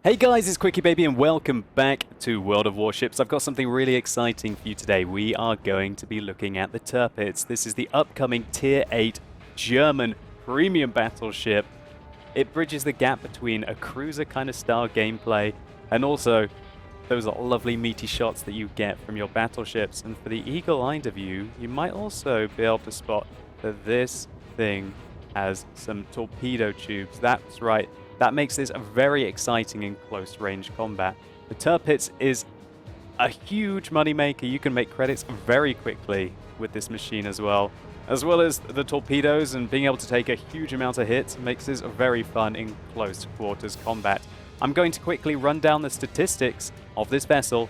Hey guys, it's QuickyBaby and welcome back to World of Warships. I've got something really exciting for you today. We are going to be looking at the Tirpitz. This is the upcoming Tier 8 German premium battleship. It bridges the gap between a cruiser kind of style gameplay and also those lovely meaty shots that you get from your battleships. And for the eagle-eyed of you, you might also be able to spot that this thing has some torpedo tubes. That's right. That makes this a very exciting in close-range combat. The Tirpitz is a huge moneymaker. You can make credits very quickly with this machine as well as the torpedoes, and being able to take a huge amount of hits makes this very fun in close quarters combat. I'm going to quickly run down the statistics of this vessel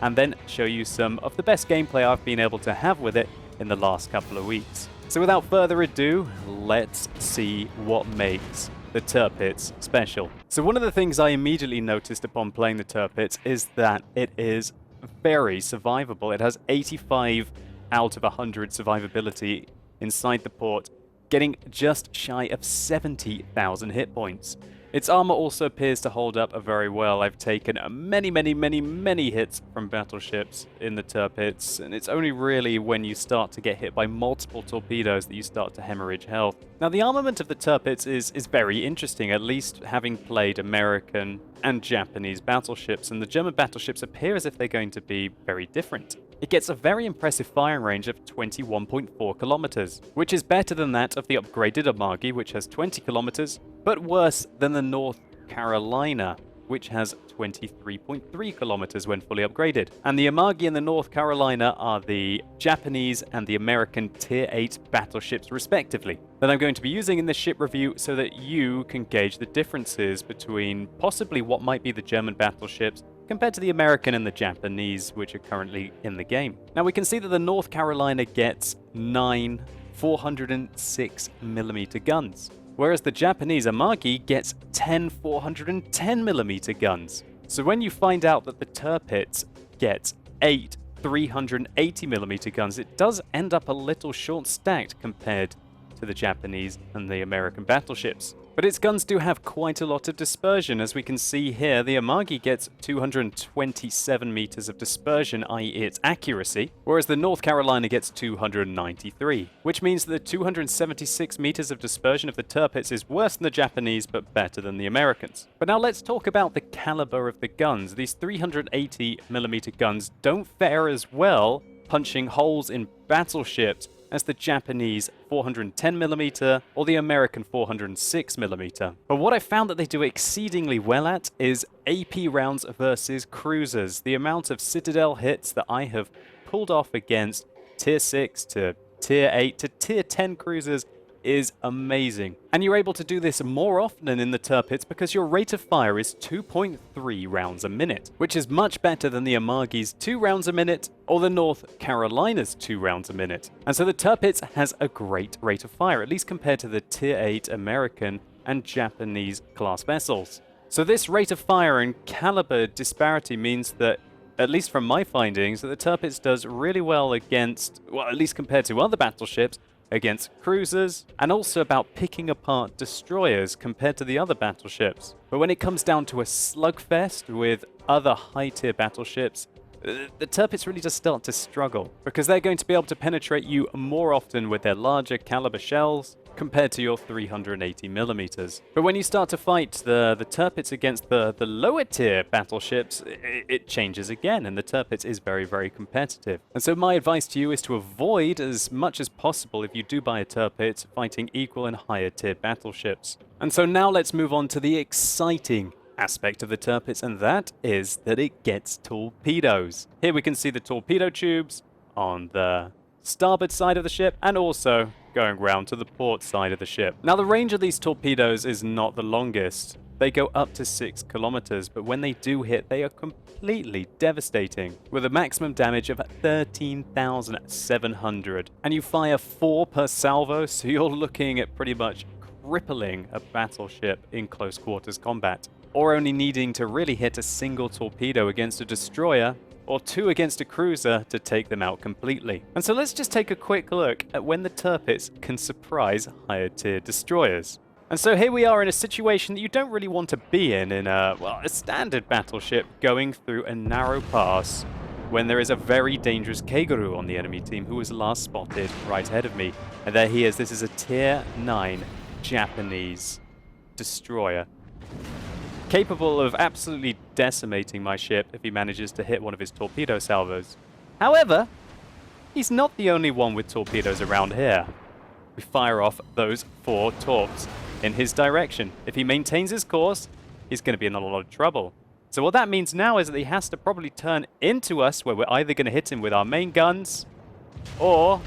and then show you some of the best gameplay I've been able to have with it in the last couple of weeks. So without further ado, let's see what makes the Tirpitz special. So one of the things I immediately noticed upon playing the Tirpitz is that it is very survivable. It has 85 out of 100 survivability inside the port, getting just shy of 70,000 hit points. Its armor also appears to hold up very well. I've taken many hits from battleships in the Tirpitz, and it's only really when you start to get hit by multiple torpedoes that you start to hemorrhage health. Now, the armament of the Tirpitz is very interesting, at least having played American and Japanese battleships, and the German battleships appear as if they're going to be very different. It gets a very impressive firing range of 21.4 kilometers, which is better than that of the upgraded Amagi, which has 20 kilometers, but worse than the North Carolina, which has 23.3 kilometers when fully upgraded. And the Amagi and the North Carolina are the Japanese and the American Tier 8 battleships respectively, that I'm going to be using in this ship review so that you can gauge the differences between possibly what might be the German battleships compared to the American and the Japanese, which are currently in the game. Now we can see that the North Carolina gets 9 406mm guns, whereas the Japanese Amagi gets 10 410mm guns. So when you find out that the Tirpitz gets 8 380mm guns, it does end up a little short stacked compared to the Japanese and the American battleships. But its guns do have quite a lot of dispersion. As we can see here, the Amagi gets 227 meters of dispersion, i.e. its accuracy, whereas the North Carolina gets 293, which means that the 276 meters of dispersion of the Tirpitz is worse than the Japanese, but better than the Americans. But now let's talk about the caliber of the guns. These 380mm guns don't fare as well punching holes in battleships as the Japanese 410mm or the American 406mm. But what I found that they do exceedingly well at is AP rounds versus cruisers. The amount of Citadel hits that I have pulled off against Tier 6 to Tier 8 to Tier 10 cruisers is amazing. And you're able to do this more often in the Tirpitz because your rate of fire is 2.3 rounds a minute, which is much better than the Amagi's 2 rounds a minute or the North Carolina's 2 rounds a minute. And so the Tirpitz has a great rate of fire, at least compared to the Tier 8 American and Japanese class vessels. So this rate of fire and caliber disparity means that, at least from my findings, that the Tirpitz does really well against, well, at least compared to other battleships, against cruisers, and also about picking apart destroyers compared to the other battleships. But when it comes down to a slugfest with other high-tier battleships, the Tirpitz really does start to struggle, because they're going to be able to penetrate you more often with their larger caliber shells compared to your 380mm. But when you start to fight the Tirpitz against the lower tier battleships, it changes again, and the Tirpitz is very competitive. And so my advice to you is to avoid as much as possible, if you do buy a Tirpitz, fighting equal and higher tier battleships. And so now let's move on to the exciting aspect of the Tirpitz, and that is that it gets torpedoes. Here we can see the torpedo tubes on the starboard side of the ship and also going round to the port side of the ship. Now the range of these torpedoes is not the longest. They go up to 6 kilometers, but when they do hit, they are completely devastating, with a maximum damage of 13,700. And you fire 4 per salvo, so you're looking at pretty much crippling a battleship in close quarters combat, or only needing to really hit a single torpedo against a destroyer or 2 against a cruiser to take them out completely. And so let's just take a quick look at when the Tirpitz can surprise higher tier destroyers. And so here we are in a situation that you don't really want to be in a, well, a standard battleship going through a narrow pass when there is a very dangerous Keigaru on the enemy team who was last spotted right ahead of me. And there he is. This is a Tier 9 Japanese destroyer, capable of absolutely decimating my ship if he manages to hit one of his torpedo salvos. However, he's not the only one with torpedoes around here. We fire off those 4 torps in his direction. If he maintains his course, he's going to be in a lot of trouble. So what that means now is that he has to probably turn into us, where we're either going to hit him with our main guns, or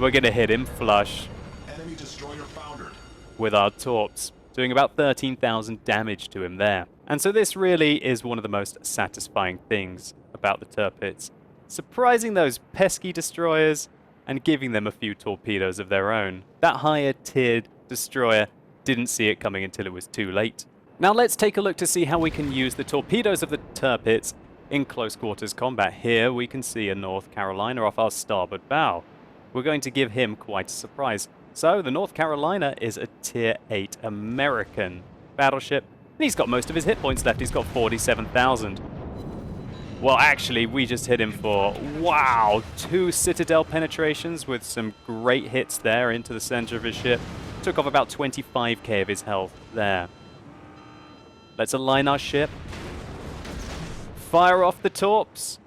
we're going to hit him flush Enemy destroyer foundered. with our torps, doing about 13,000 damage to him there. And so this really is one of the most satisfying things about the Tirpitz. Surprising those pesky destroyers and giving them a few torpedoes of their own. That higher tiered destroyer didn't see it coming until it was too late. Now let's take a look to see how we can use the torpedoes of the Tirpitz in close quarters combat. Here we can see a North Carolina off our starboard bow. We're going to give him quite a surprise. So the North Carolina is a Tier 8 American battleship, and he's got most of his hit points left. He's got 47,000. Well, actually, we just hit him for, wow, 2 Citadel penetrations with some great hits there into the center of his ship. Took off about 25k of his health there. Let's align our ship. Fire off the torps.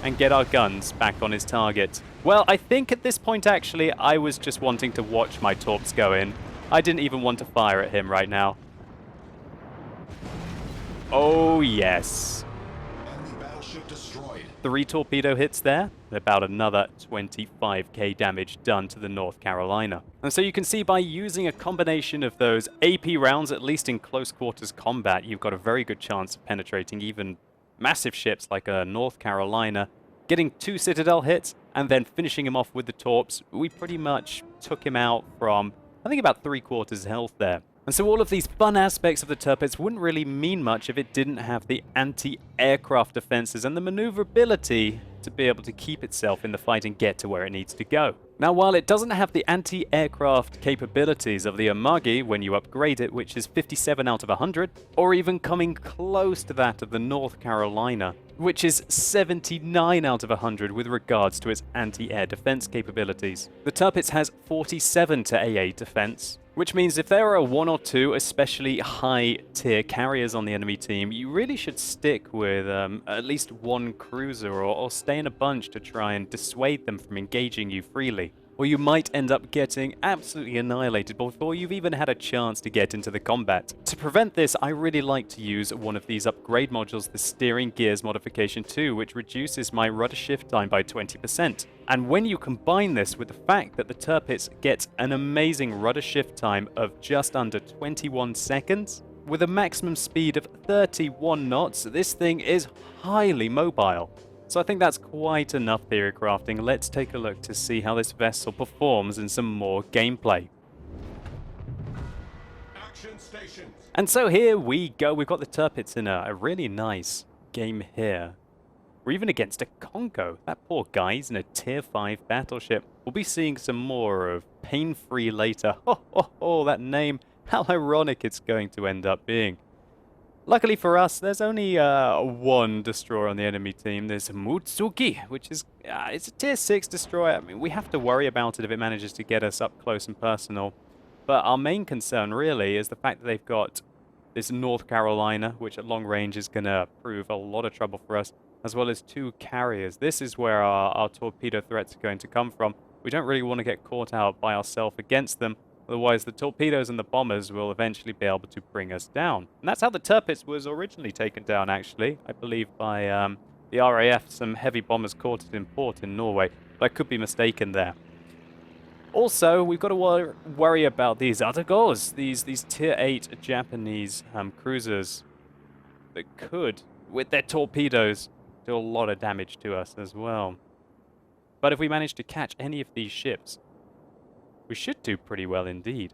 And get our guns back on his target. Well, I think at this point, actually, I was just wanting to watch my torps go in. I didn't even want to fire at him right now. Oh, yes. Enemy battleship destroyed. 3 torpedo hits there, and about another 25k damage done to the North Carolina. And so you can see by using a combination of those AP rounds, at least in close quarters combat, you've got a very good chance of penetrating even massive ships like a North Carolina, getting 2 Citadel hits, and then finishing him off with the torps. We pretty much took him out from, I think, about 3/4 health there. And so all of these fun aspects of the Tirpitz wouldn't really mean much if it didn't have the anti-aircraft defenses and the maneuverability to be able to keep itself in the fight and get to where it needs to go. Now, while it doesn't have the anti-aircraft capabilities of the Amagi when you upgrade it, which is 57 out of 100, or even coming close to that of the North Carolina, which is 79 out of 100 with regards to its anti-air defense capabilities. The Tirpitz has 47 to AA defense, which means if there are 1 or 2 especially high-tier carriers on the enemy team, you really should stick with at least 1 cruiser or stay in a bunch to try and dissuade them from engaging you freely. Or you might end up getting absolutely annihilated before you've even had a chance to get into the combat. To prevent this, I really like to use one of these upgrade modules, the Steering Gears Modification 2, which reduces my rudder shift time by 20%. And when you combine this with the fact that the Tirpitz gets an amazing rudder shift time of just under 21 seconds, with a maximum speed of 31 knots, this thing is highly mobile. So I think that's quite enough theory crafting. Let's take a look to see how this vessel performs in some more gameplay. Action stations. And so here we go. We've got the Tirpitz in a really nice game here. We're even against a Congo. That poor guy, he's in a Tier 5 battleship. We'll be seeing some more of Pain-Free later. Oh, that name. How ironic it's going to end up being. Luckily for us, there's only 1 destroyer on the enemy team. There's Mutsuki, which is it's a Tier 6 destroyer. I mean, we have to worry about it if it manages to get us up close and personal. But our main concern, really, is the fact that they've got this North Carolina, which at long range is going to prove a lot of trouble for us, as well as 2 carriers. This is where our torpedo threats are going to come from. We don't really want to get caught out by ourselves against them. Otherwise, the torpedoes and the bombers will eventually be able to bring us down. And that's how the Tirpitz was originally taken down, actually. I believe by the RAF, some heavy bombers caught it in port in Norway. But I could be mistaken there. Also, we've got to worry about these Atagos, these Tier 8 Japanese cruisers that could, with their torpedoes, do a lot of damage to us as well. But if we manage to catch any of these ships, we should do pretty well indeed.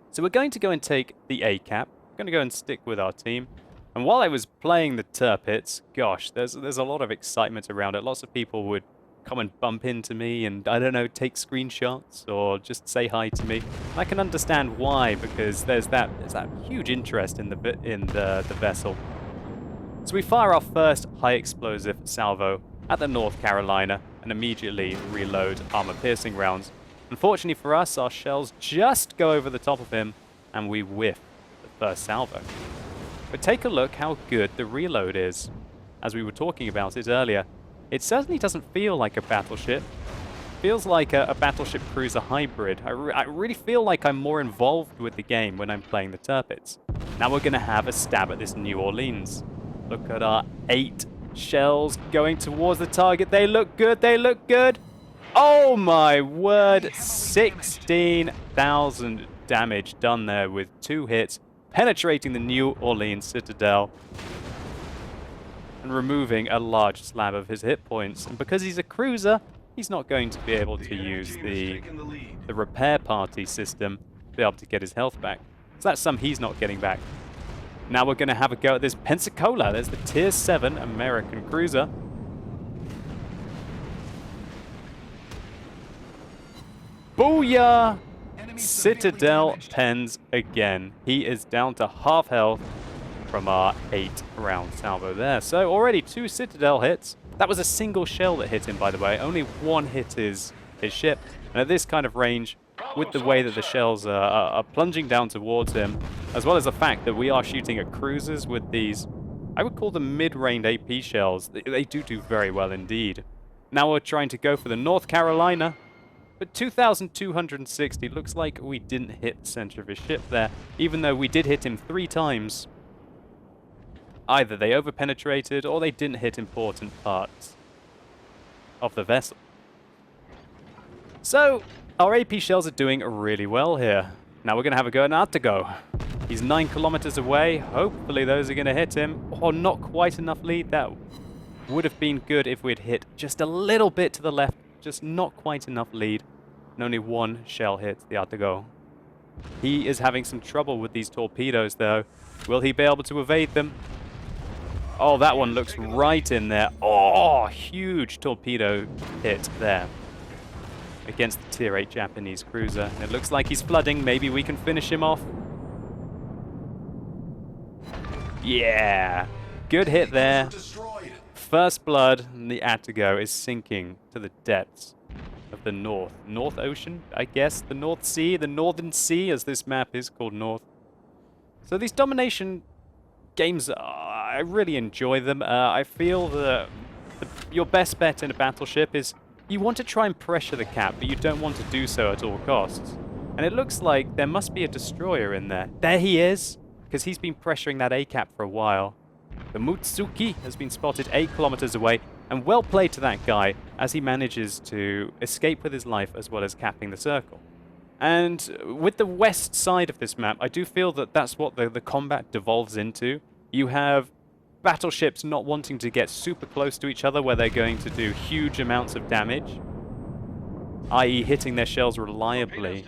So we're going to go and take the A-cap. We're going to go and stick with our team. And while I was playing the Tirpitz, gosh, there's a lot of excitement around it. Lots of people would come and bump into me and, I don't know, take screenshots or just say hi to me. I can understand why, because there's that huge interest in the vessel. So we fire our first high explosive salvo at the North Carolina and immediately reload armor-piercing rounds. Unfortunately for us, our shells just go over the top of him and we whiff the first salvo. But take a look how good the reload is. As we were talking about it earlier, it certainly doesn't feel like a battleship. It feels like a battleship cruiser hybrid. I really feel like I'm more involved with the game when I'm playing the Tirpitz. Now we're going to have a stab at this New Orleans. Look at our 8 shells going towards the target. They look good. They look good. Oh my word. 16,000 damage done there with 2 hits, penetrating the New Orleans Citadel and removing a large slab of his hit points. And because he's a cruiser, he's not going to be able to use the repair party system to be able to get his health back. So that's some he's not getting back. Now we're going to have a go at this Pensacola. There's the Tier 7 American cruiser. Booyah! Citadel pens again. He is down to half health from our 8-round salvo there. So already 2 Citadel hits. That was a single shell that hit him, by the way. Only 1 hit his ship. And at this kind of range, with the way that the shells are plunging down towards him, as well as the fact that we are shooting at cruisers with these, I would call them mid-range AP shells. They do very well indeed. Now we're trying to go for the North Carolina, but 2,260 looks like we didn't hit the center of his ship there, even though we did hit him 3 times. Either they overpenetrated or they didn't hit important parts of the vessel. So, our AP shells are doing really well here. Now we're going to have a go at Artigo. He's 9 kilometers away. Hopefully those are going to hit him. Oh, not quite enough lead. That would have been good if we'd hit just a little bit to the left. Just not quite enough lead. And only 1 shell hits the Artigo. He is having some trouble with these torpedoes, though. Will he be able to evade them? Oh, that one looks right in there. Oh, huge torpedo hit there against the Tier 8 Japanese cruiser. And it looks like he's flooding. Maybe we can finish him off. Yeah. Good hit there. First blood, and the Artigo is sinking to the depths of the North Ocean, I guess. The North Sea, the Northern Sea, as this map is called North. So these domination games, I really enjoy them. I feel that your best bet in a battleship is you want to try and pressure the cap, but you don't want to do so at all costs. And it looks like there must be a destroyer in there. There he is, because he's been pressuring that A-cap for a while. The Mutsuki has been spotted 8 kilometers away, and well played to that guy as he manages to escape with his life as well as capping the circle. And with the west side of this map, I do feel that that's what the combat devolves into. You have battleships not wanting to get super close to each other where they're going to do huge amounts of damage, i.e. hitting their shells reliably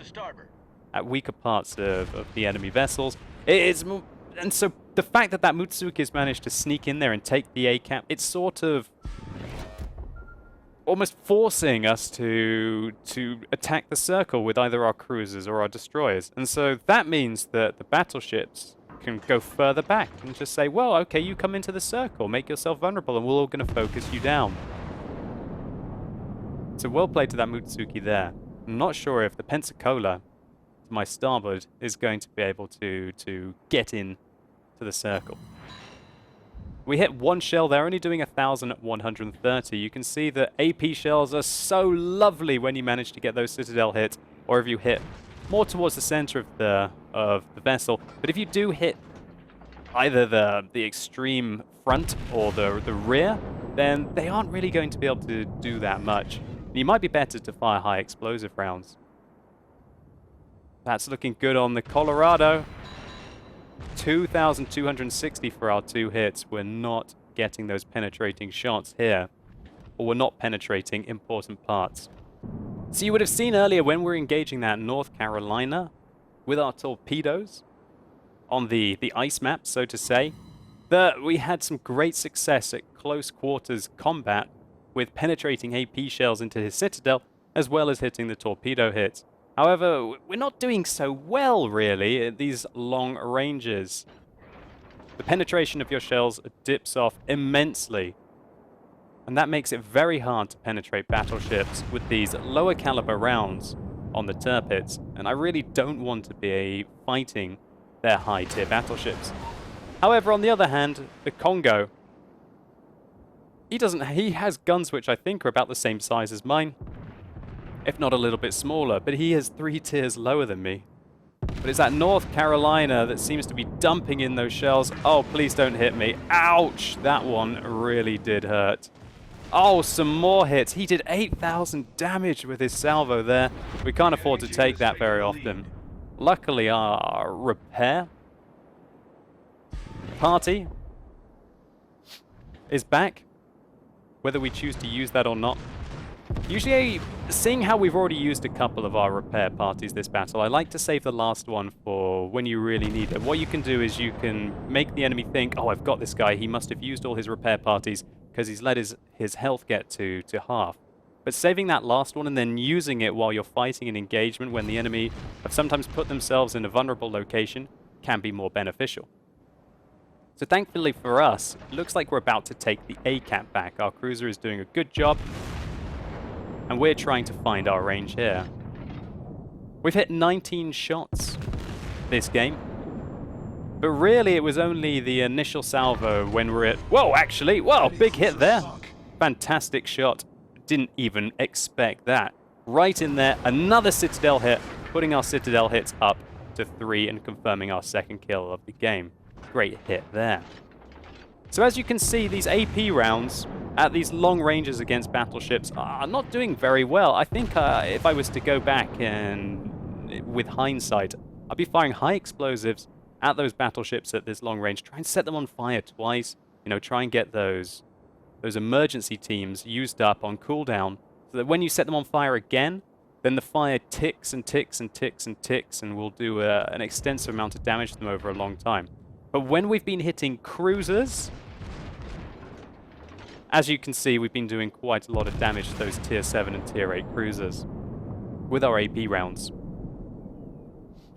at weaker parts of the enemy vessels. And so the fact that Mutsuki has managed to sneak in there and take the A-cap, it's sort of almost forcing us to attack the circle with either our cruisers or our destroyers. And so that means that the battleships can go further back and just say, well, okay, you come into the circle, make yourself vulnerable, and we're all going to focus you down. So well played to that Mutsuki there. I'm not sure if the Pensacola, to my starboard, is going to be able to get in to the circle. We hit 1 shell there, only doing 1,130. You can see that AP shells are so lovely when you manage to get those Citadel hits, or if you hit more towards the center of the vessel. But if you do hit either the extreme front or the rear, then they aren't really going to be able to do that much. You might be better to fire high explosive rounds. That's looking good on the Colorado. 2,260 for our 2 hits. We're not getting those penetrating shots here, or we're not penetrating important parts. So you would have seen earlier when we were engaging that North Carolina with our torpedoes on the ice map, so to say, that we had some great success at close quarters combat with penetrating AP shells into his citadel, as well as hitting the torpedo hits. However, we're not doing so well, really, at these long ranges. The penetration of your shells dips off immensely, and that makes it very hard to penetrate battleships with these lower caliber rounds on the Tirpitz, and I really don't want to be fighting their high-tier battleships. However, on the other hand, the Congo, he has guns which I think are about the same size as mine, if not a little bit smaller, but he is 3 tiers lower than me. But it's that North Carolina that seems to be dumping in those shells. Oh, please don't hit me. Ouch! That one really did hurt. Oh, some more hits. He did 8,000 damage with his salvo there. We can't afford to take that very often. Luckily, our repair party is back, whether we choose to use that or not. Usually, seeing how we've already used a couple of our repair parties this battle, I like to save the last one for when you really need it. What you can do is you can make the enemy think, oh, I've got this guy, he must have used all his repair parties because he's let his health get to half. But saving that last one and then using it while you're fighting an engagement when the enemy have sometimes put themselves in a vulnerable location can be more beneficial. So thankfully for us, it looks like we're about to take the A-cap back. Our cruiser is doing a good job, and we're trying to find our range here. We've hit 19 shots this game, but really it was only the initial salvo when we're at... Whoa, actually, whoa, big hit there. Fantastic shot. Didn't even expect that. Right in there, another Citadel hit, putting our Citadel hits up to 3 and confirming our second kill of the game. Great hit there. So as you can see, these AP rounds at these long ranges against battleships are not doing very well. I think if I was to go back and, with hindsight, I'd be firing high explosives at those battleships at this long range, try and set them on fire twice, you know, try and get those emergency teams used up on cooldown, so that when you set them on fire again, then the fire ticks and ticks and ticks and ticks and will do an extensive amount of damage to them over a long time. But when we've been hitting cruisers, as you can see, we've been doing quite a lot of damage to those Tier 7 and Tier 8 cruisers with our AP rounds.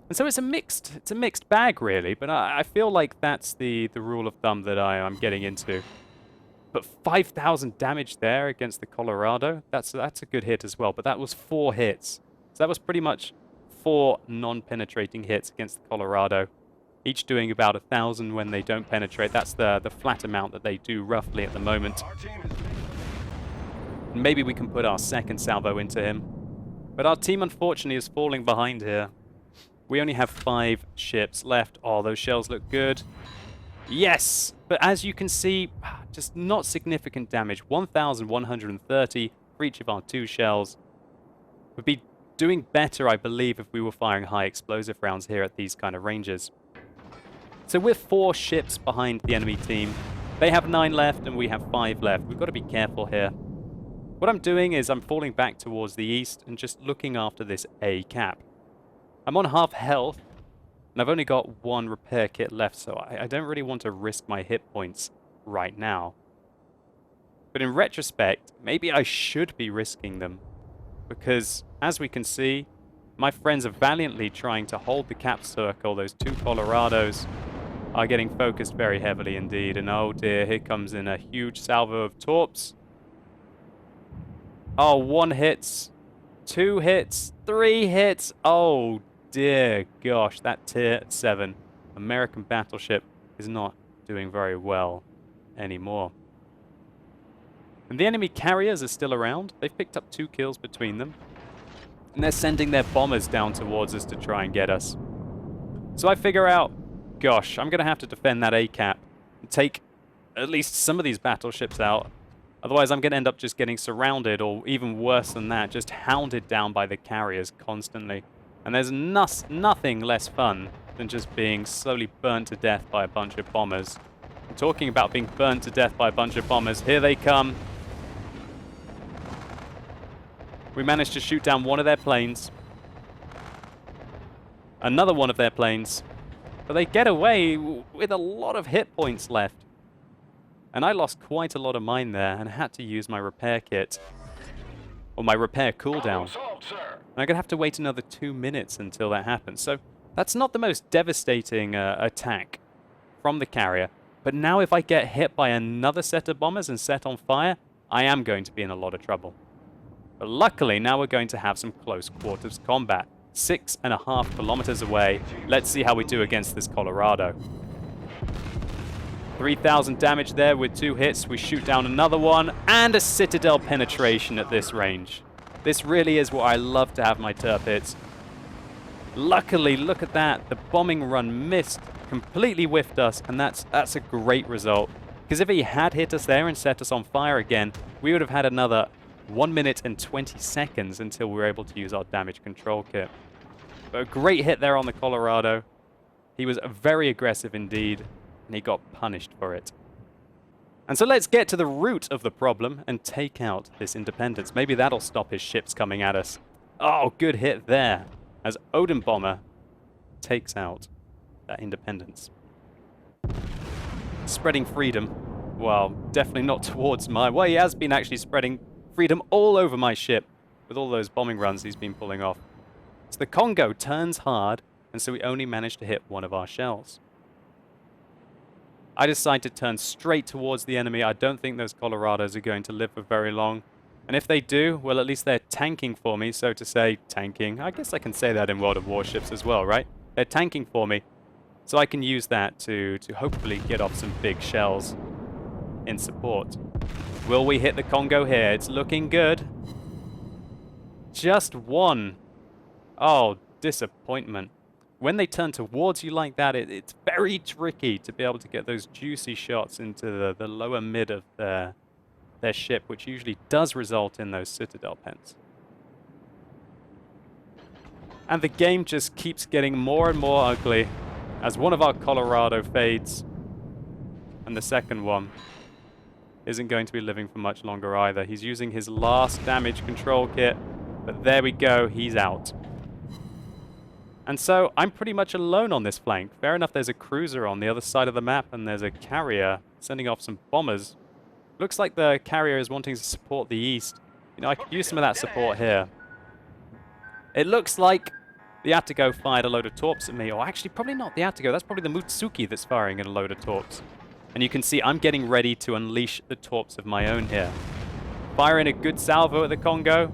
And so it's a mixed bag, really, but I feel like that's the rule of thumb that I'm getting into. But 5,000 damage there against the Colorado, that's a good hit as well, but that was 4 hits. So that was pretty much 4 non-penetrating hits against the Colorado, each doing about 1,000 when they don't penetrate. That's the flat amount that they do roughly at the moment. Maybe we can put our second salvo into him. But our team, unfortunately, is falling behind here. We only have 5 ships left. Oh, those shells look good. Yes! But as you can see, just not significant damage. 1,130 for each of our 2 shells. Would be doing better, I believe, if we were firing high explosive rounds here at these kind of ranges. So we're 4 ships behind the enemy team. They have 9 left and we have 5 left. We've got to be careful here. What I'm doing is I'm falling back towards the east and just looking after this A cap. I'm on half health and I've only got 1 repair kit left, so I don't really want to risk my hit points right now. But in retrospect, maybe I should be risking them, because as we can see, my friends are valiantly trying to hold the cap circle. Those 2 Colorados are getting focused very heavily indeed. And oh dear, here comes in a huge salvo of torps. Oh, 1 hits, 2 hits, 3 hits. Oh dear gosh, that Tier 7 American battleship is not doing very well anymore. And the enemy carriers are still around. They've picked up 2 kills between them. And they're sending their bombers down towards us to try and get us. So I figure out, gosh, I'm going to have to defend that A-cap and take at least some of these battleships out. Otherwise, I'm going to end up just getting surrounded, or even worse than that, just hounded down by the carriers constantly. And there's nothing less fun than just being slowly burnt to death by a bunch of bombers. And talking about being burnt to death by a bunch of bombers, here they come. We managed to shoot down 1 of their planes. Another 1 of their planes. But they get away with a lot of hit points left. And I lost quite a lot of mine there and had to use my repair kit. Or my repair cooldown. And I'm going to have to wait another 2 minutes until that happens. So that's not the most devastating attack from the carrier. But now if I get hit by another set of bombers and set on fire, I am going to be in a lot of trouble. But luckily, now we're going to have some close quarters combat. 6.5 kilometers away. Let's see how we do against this Colorado. 3,000 damage there with 2 hits. We shoot down another one. And a citadel penetration at this range. This really is what I love to have my Tirpitz. Luckily, look at that. The bombing run missed. Completely whiffed us. And that's a great result. Because if he had hit us there and set us on fire again, we would have had another 1 minute and 20 seconds until we were able to use our damage control kit. But a great hit there on the Colorado. He was very aggressive indeed, and he got punished for it. And so let's get to the root of the problem and take out this Independence. Maybe that'll stop his ships coming at us. Oh, good hit there, as Odin Bomber takes out that Independence. Spreading freedom. Well, definitely not towards my... Well, he has been actually spreading freedom all over my ship with all those bombing runs he's been pulling off. So the Congo turns hard, and so we only managed to hit one of our shells. I decide to turn straight towards the enemy. I don't think those Colorados are going to live for very long. And if they do, well, at least they're tanking for me, so to say, tanking. I guess I can say that in World of Warships as well, right? They're tanking for me. So I can use that to hopefully get off some big shells in support. Will we hit the Congo here? It's looking good. Just one. Oh, disappointment. When they turn towards you like that, it's very tricky to be able to get those juicy shots into the lower mid of their ship, which usually does result in those citadel pens. And the game just keeps getting more and more ugly as one of our Colorado fades, and the second one isn't going to be living for much longer either. He's using his last damage control kit, but there we go, he's out. And so I'm pretty much alone on this flank. Fair enough, there's a cruiser on the other side of the map, and there's a carrier sending off some bombers. Looks like the carrier is wanting to support the east. You know, I could use some of that support here. It looks like the Atago fired a load of torps at me. Or actually, probably not the Atago. That's probably the Mutsuki that's firing a load of torps. And you can see I'm getting ready to unleash the torps of my own here. Firing a good salvo at the Congo.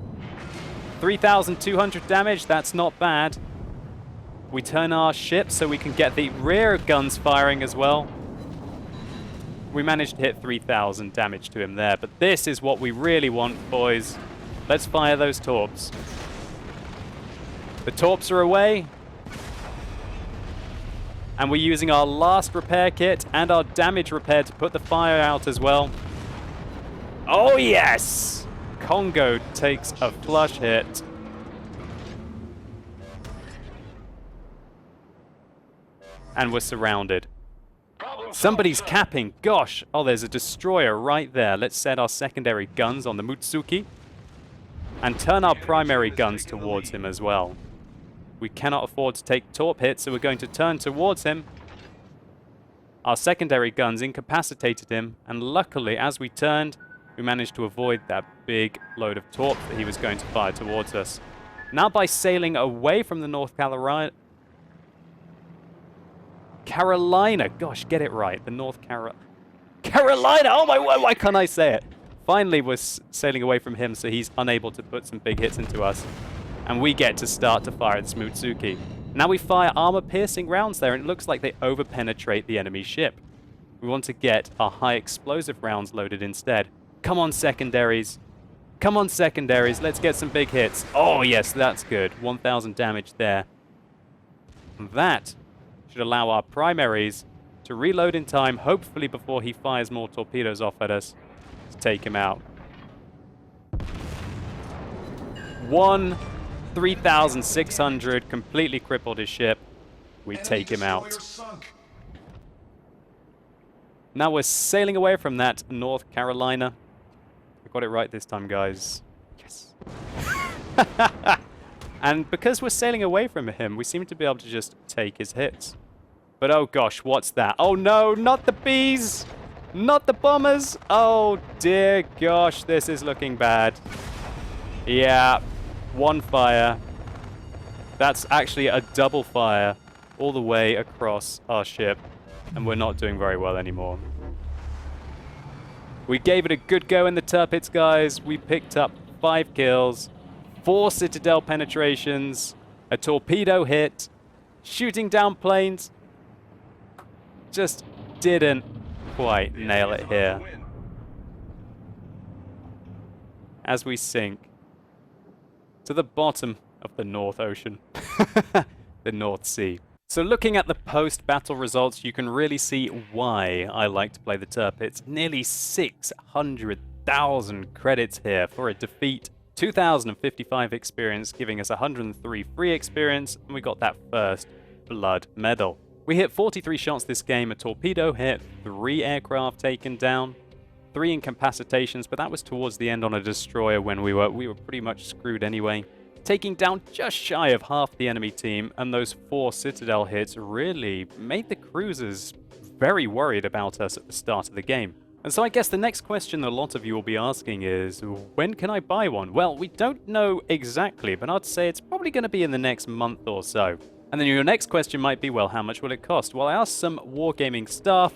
3,200 damage. That's not bad. We turn our ship so we can get the rear guns firing as well. We managed to hit 3,000 damage to him there. But this is what we really want, boys. Let's fire those torps. The torps are away. And we're using our last repair kit and our damage repair to put the fire out as well. Oh, yes! Congo takes a flush hit. And we're surrounded. Somebody's capping. Gosh. Oh, there's a destroyer right there. Let's set our secondary guns on the Mutsuki. And turn our primary guns towards him as well. We cannot afford to take torp hits, so we're going to turn towards him. Our secondary guns incapacitated him, and luckily, as we turned, we managed to avoid that big load of torps that he was going to fire towards us. Now, by sailing away from the North Carolina, gosh, get it right, the North Carolina, oh my word, why can't I say it? Finally, we're sailing away from him, so he's unable to put some big hits into us. And we get to start to fire at Mutsuki. Now we fire armor-piercing rounds there, and it looks like they over-penetrate the enemy ship. We want to get our high explosive rounds loaded instead. Come on, secondaries. Come on, secondaries. Let's get some big hits. Oh, yes, that's good. 1,000 damage there. And that should allow our primaries to reload in time, hopefully before he fires more torpedoes off at us to take him out. 3,600, completely crippled his ship. We take him out. Now we're sailing away from that North Carolina. I got it right this time, guys. Yes. And because we're sailing away from him, we seem to be able to just take his hits. But oh gosh, what's that? Oh no, not the bees! Not the bombers! Oh dear gosh, this is looking bad. Yeah, one fire. That's actually a double fire all the way across our ship. And we're not doing very well anymore. We gave it a good go in the Tirpitz, guys. We picked up 5 kills, 4 citadel penetrations, a torpedo hit, shooting down planes. Just didn't quite nail it here. As we sink to the bottom of the North Ocean, the North Sea. So looking at the post-battle results, you can really see why I like to play the Tirpitz. Nearly 600,000 credits here for a defeat. 2,055 experience, giving us 103 free experience, and we got that first blood medal. We hit 43 shots this game, a torpedo hit, 3 aircraft taken down, 3 incapacitations, but that was towards the end on a destroyer when we were pretty much screwed anyway. Taking down just shy of half the enemy team, and those 4 citadel hits really made the cruisers very worried about us at the start of the game. And so I guess the next question a lot of you will be asking is, when can I buy one? Well, we don't know exactly, but I'd say it's probably going to be in the next month or so. And then your next question might be, well, how much will it cost? Well, I asked some Wargaming staff,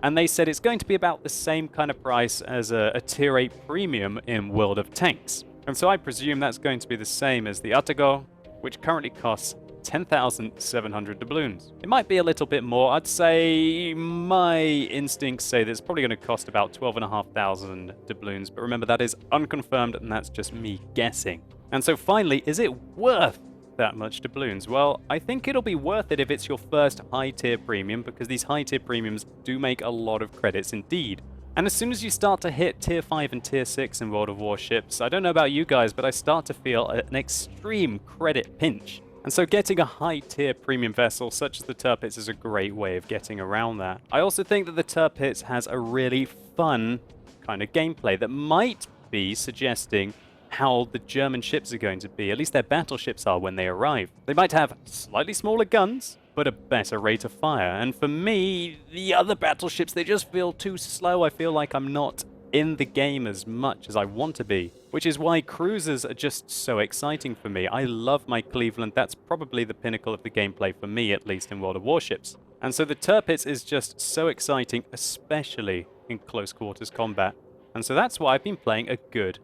and they said it's going to be about the same kind of price as a Tier 8 Premium in World of Tanks. And so I presume that's going to be the same as the Atago, which currently costs 10,700 doubloons. It might be a little bit more. I'd say my instincts say that it's probably going to cost about 12,500 doubloons. But remember, that is unconfirmed, and that's just me guessing. And so finally, is it worth that much doubloons? Well, I think it'll be worth it if it's your first high-tier premium, because these high-tier premiums do make a lot of credits indeed. And as soon as you start to hit Tier 5 and Tier 6 in World of Warships, I don't know about you guys, but I start to feel an extreme credit pinch. And so getting a high-tier premium vessel such as the Tirpitz is a great way of getting around that. I also think that the Tirpitz has a really fun kind of gameplay that might be suggesting how the German ships are going to be, at least their battleships are when they arrive. They might have slightly smaller guns, but a better rate of fire. And for me, the other battleships, they just feel too slow. I feel like I'm not in the game as much as I want to be, which is why cruisers are just so exciting for me. I love my Cleveland. That's probably the pinnacle of the gameplay for me, at least in World of Warships. And so the Tirpitz is just so exciting, especially in close quarters combat. And so that's why I've been playing a good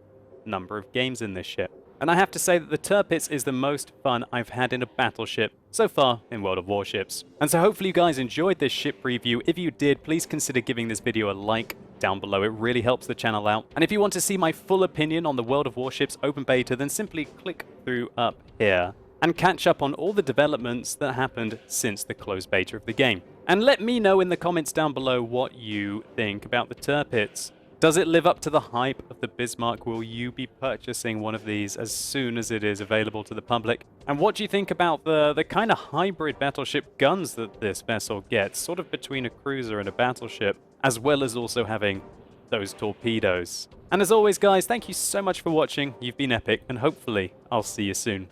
number of games in this ship. And I have to say that the Tirpitz is the most fun I've had in a battleship so far in World of Warships. And so hopefully you guys enjoyed this ship review. If you did, please consider giving this video a like down below. It really helps the channel out. And if you want to see my full opinion on the World of Warships open beta, then simply click through up here and catch up on all the developments that happened since the closed beta of the game. And let me know in the comments down below what you think about the Tirpitz. Does it live up to the hype of the Bismarck? Will you be purchasing one of these as soon as it is available to the public? And what do you think about the kind of hybrid battleship guns that this vessel gets, sort of between a cruiser and a battleship, as well as also having those torpedoes? And as always, guys, thank you so much for watching. You've been epic, and hopefully I'll see you soon.